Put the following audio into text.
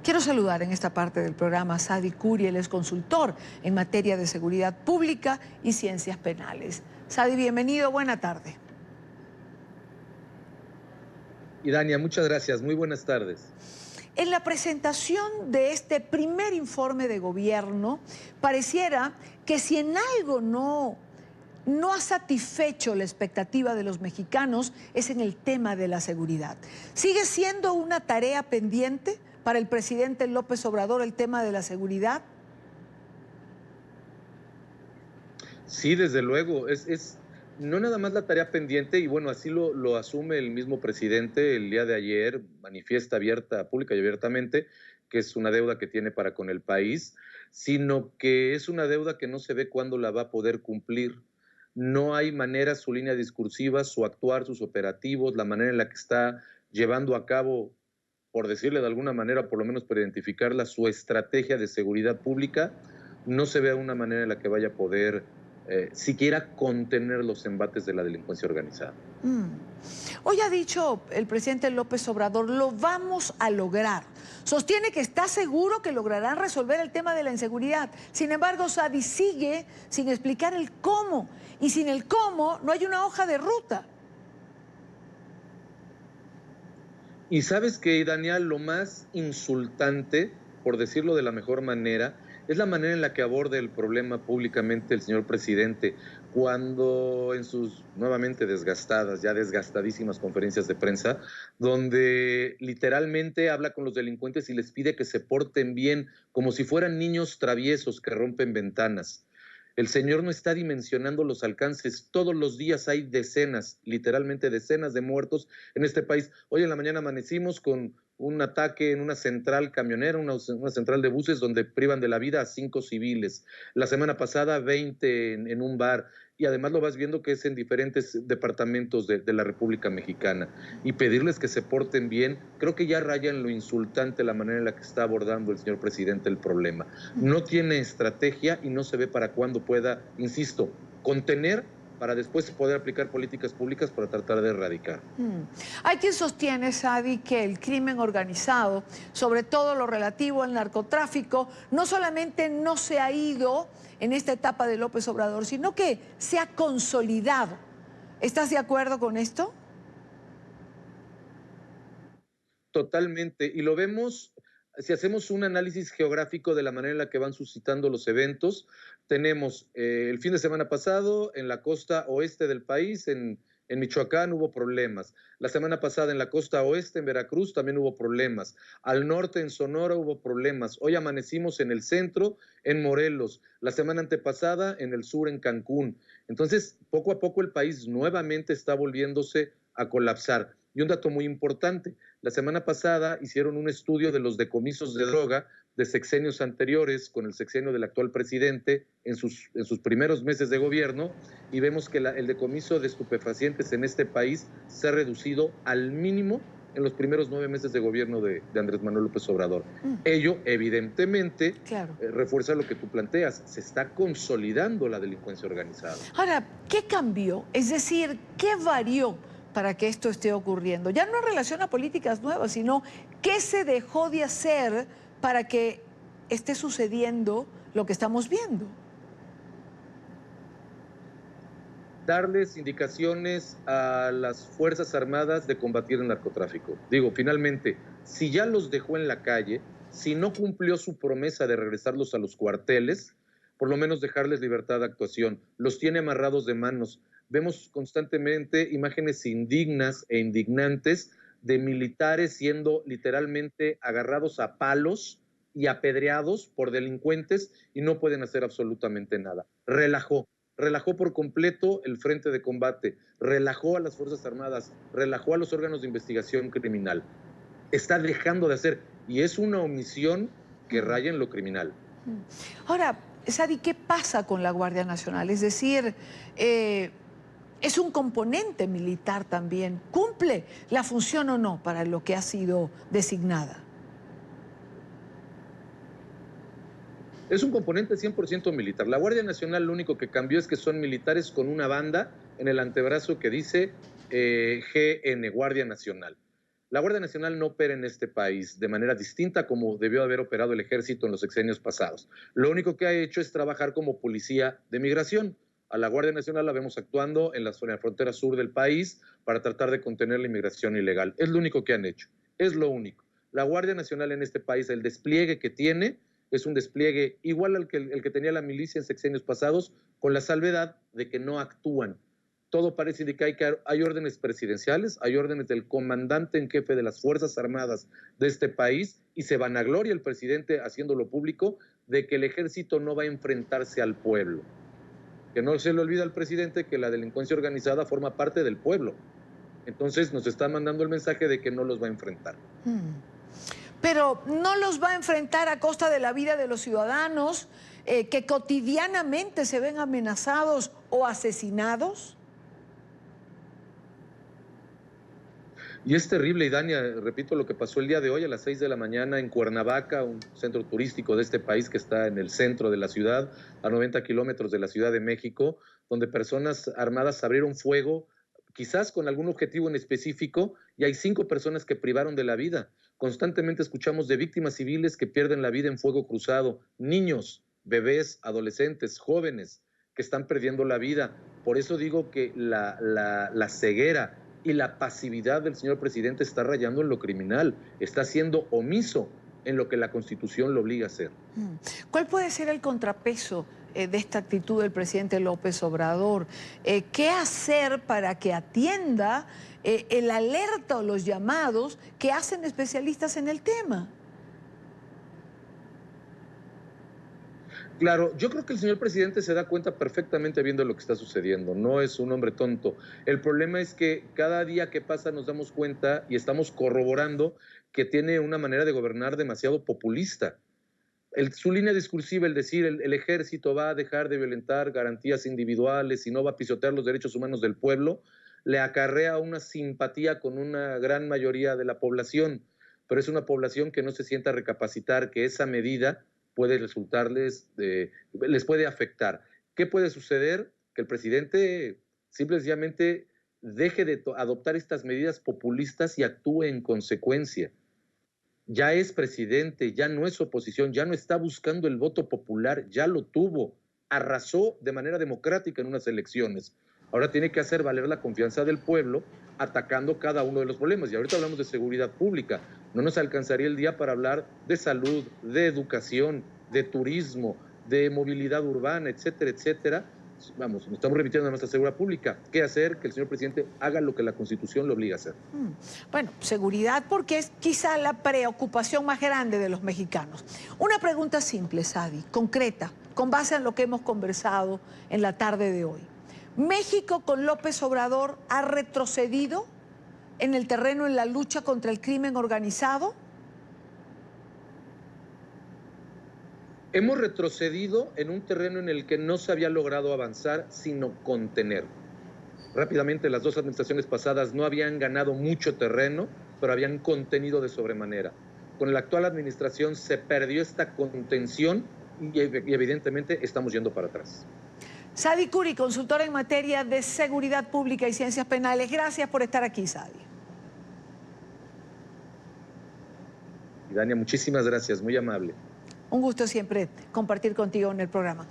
Quiero saludar en esta parte del programa a Sadi Curi, él es consultor en materia de seguridad pública y ciencias penales. Sadi, bienvenido, buena tarde. Y Dania, muchas gracias, muy buenas tardes. En la presentación de este primer informe de gobierno, pareciera que si en algo no ha satisfecho la expectativa de los mexicanos es en el tema de la seguridad. ¿Sigue siendo una tarea pendiente para el presidente López Obrador el tema de la seguridad? Sí, desde luego, es no nada más la tarea pendiente, y bueno, así lo asume el mismo presidente el día de ayer, manifiesta abierta, pública y abiertamente, que es una deuda que tiene para con el país, sino que es una deuda que no se ve cuándo la va a poder cumplir. No hay manera, su línea discursiva, su actuar, sus operativos, la manera en la que está llevando a cabo, por decirle de alguna manera, por lo menos para identificarla, su estrategia de seguridad pública, no se ve una manera en la que vaya a poder siquiera contener los embates de la delincuencia organizada. Hoy ha dicho el presidente López Obrador, lo vamos a lograr. Sostiene que está seguro que lograrán resolver el tema de la inseguridad. Sin embargo, Sadi sigue sin explicar el cómo. Y sin el cómo no hay una hoja de ruta. Y sabes que, Daniel, lo más insultante, por decirlo de la mejor manera, es la manera en la que aborda el problema públicamente el señor presidente, cuando en sus nuevamente desgastadas, ya desgastadísimas conferencias de prensa, donde literalmente habla con los delincuentes y les pide que se porten bien, como si fueran niños traviesos que rompen ventanas. El señor no está dimensionando los alcances. Todos los días hay decenas, literalmente decenas de muertos en este país. Hoy en la mañana amanecimos con un ataque en una central camionera, una central de buses, donde privan de la vida a 5 civiles. La semana pasada 20 en un bar. Y además lo vas viendo que es en diferentes departamentos de la República Mexicana. Y pedirles que se porten bien, creo que ya raya en lo insultante la manera en la que está abordando el señor presidente el problema. No tiene estrategia y no se ve para cuándo pueda, insisto, contener para después poder aplicar políticas públicas para tratar de erradicar. Hay quien sostiene, Sadi, que el crimen organizado, sobre todo lo relativo al narcotráfico, no solamente no se ha ido en esta etapa de López Obrador, sino que se ha consolidado. ¿Estás de acuerdo con esto? Totalmente, y lo vemos, si hacemos un análisis geográfico de la manera en la que van suscitando los eventos, tenemos el fin de semana pasado en la costa oeste del país, en Michoacán hubo problemas, la semana pasada en la costa oeste, en Veracruz, también hubo problemas, al norte en Sonora hubo problemas, hoy amanecimos en el centro, en Morelos, la semana antepasada en el sur, en Cancún. Entonces, poco a poco el país nuevamente está volviéndose a colapsar. Y un dato muy importante, la semana pasada hicieron un estudio de los decomisos de droga de sexenios anteriores con el sexenio del actual presidente en sus primeros meses de gobierno, y vemos que el decomiso de estupefacientes en este país se ha reducido al mínimo en los primeros 9 meses de gobierno de Andrés Manuel López Obrador. Ello, evidentemente, Claro. refuerza lo que tú planteas, se está consolidando la delincuencia organizada. Ahora, ¿qué cambió? Es decir, ¿qué varió para que esto esté ocurriendo? Ya no en relación a políticas nuevas, sino qué se dejó de hacer para que esté sucediendo lo que estamos viendo. Darles indicaciones a las Fuerzas Armadas de combatir el narcotráfico. Digo, finalmente, si ya los dejó en la calle, si no cumplió su promesa de regresarlos a los cuarteles, por lo menos dejarles libertad de actuación. Los tiene amarrados de manos. Vemos constantemente imágenes indignas e indignantes de militares siendo literalmente agarrados a palos y apedreados por delincuentes y no pueden hacer absolutamente nada. Relajó por completo el frente de combate, relajó a las Fuerzas Armadas, relajó a los órganos de investigación criminal. Está dejando de hacer, y es una omisión que raya en lo criminal. Ahora, Sadi, ¿qué pasa con la Guardia Nacional? Es decir, es un componente militar también. ¿Cumple la función o no para lo que ha sido designada? Es un componente 100% militar. La Guardia Nacional lo único que cambió es que son militares con una banda en el antebrazo que dice GN, Guardia Nacional. La Guardia Nacional no opera en este país de manera distinta como debió haber operado el Ejército en los sexenios pasados. Lo único que ha hecho es trabajar como policía de migración. A la Guardia Nacional la vemos actuando en la frontera sur del país para tratar de contener la inmigración ilegal. Es lo único que han hecho, es lo único. La Guardia Nacional en este país, el despliegue que tiene, es un despliegue igual al que el que tenía la milicia en sexenios pasados, con la salvedad de que no actúan. Todo parece indicar que hay órdenes presidenciales, hay órdenes del comandante en jefe de las Fuerzas Armadas de este país, y se vanagloria el presidente haciéndolo público de que el ejército no va a enfrentarse al pueblo. Que no se le olvida al presidente que la delincuencia organizada forma parte del pueblo. Entonces nos está mandando el mensaje de que no los va a enfrentar. Pero no los va a enfrentar a costa de la vida de los ciudadanos que cotidianamente se ven amenazados o asesinados. Y es terrible, y Dania, repito lo que pasó el día de hoy a las 6 de la mañana en Cuernavaca, un centro turístico de este país que está en el centro de la ciudad, a 90 kilómetros de la Ciudad de México, donde personas armadas abrieron fuego, quizás con algún objetivo en específico, y hay 5 personas que privaron de la vida. Constantemente escuchamos de víctimas civiles que pierden la vida en fuego cruzado, niños, bebés, adolescentes, jóvenes que están perdiendo la vida. Por eso digo que la ceguera y la pasividad del señor presidente está rayando en lo criminal, está siendo omiso en lo que la Constitución lo obliga a hacer. ¿Cuál puede ser el contrapeso de esta actitud del presidente López Obrador? ¿Qué hacer para que atienda el alerta o los llamados que hacen especialistas en el tema? Claro, yo creo que el señor presidente se da cuenta perfectamente viendo lo que está sucediendo, no es un hombre tonto. El problema es que cada día que pasa nos damos cuenta y estamos corroborando que tiene una manera de gobernar demasiado populista. Su línea discursiva, el decir el ejército va a dejar de violentar garantías individuales y no va a pisotear los derechos humanos del pueblo, le acarrea una simpatía con una gran mayoría de la población, pero es una población que no se sienta a recapacitar que esa medida puede resultarles, les puede afectar. ¿Qué puede suceder? Que el presidente simplemente deje de adoptar estas medidas populistas y actúe en consecuencia. Ya es presidente, ya no es oposición, ya no está buscando el voto popular, ya lo tuvo, arrasó de manera democrática en unas elecciones. Ahora tiene que hacer valer la confianza del pueblo atacando cada uno de los problemas. Y ahorita hablamos de seguridad pública. No nos alcanzaría el día para hablar de salud, de educación, de turismo, de movilidad urbana, etcétera, etcétera. Vamos, nos estamos remitiendo a nuestra seguridad pública. ¿Qué hacer? Que el señor presidente haga lo que la Constitución lo obliga a hacer. Bueno, seguridad porque es quizá la preocupación más grande de los mexicanos. Una pregunta simple, Sadi, concreta, con base en lo que hemos conversado en la tarde de hoy. ¿México con López Obrador ha retrocedido en el terreno en la lucha contra el crimen organizado? Hemos retrocedido en un terreno en el que no se había logrado avanzar, sino contener. Rápidamente, las 2 administraciones pasadas no habían ganado mucho terreno, pero habían contenido de sobremanera. Con la actual administración se perdió esta contención y evidentemente estamos yendo para atrás. Sadi Curi, consultora en materia de seguridad pública y ciencias penales. Gracias por estar aquí, Sadi. Y Dania, muchísimas gracias, muy amable. Un gusto siempre compartir contigo en el programa.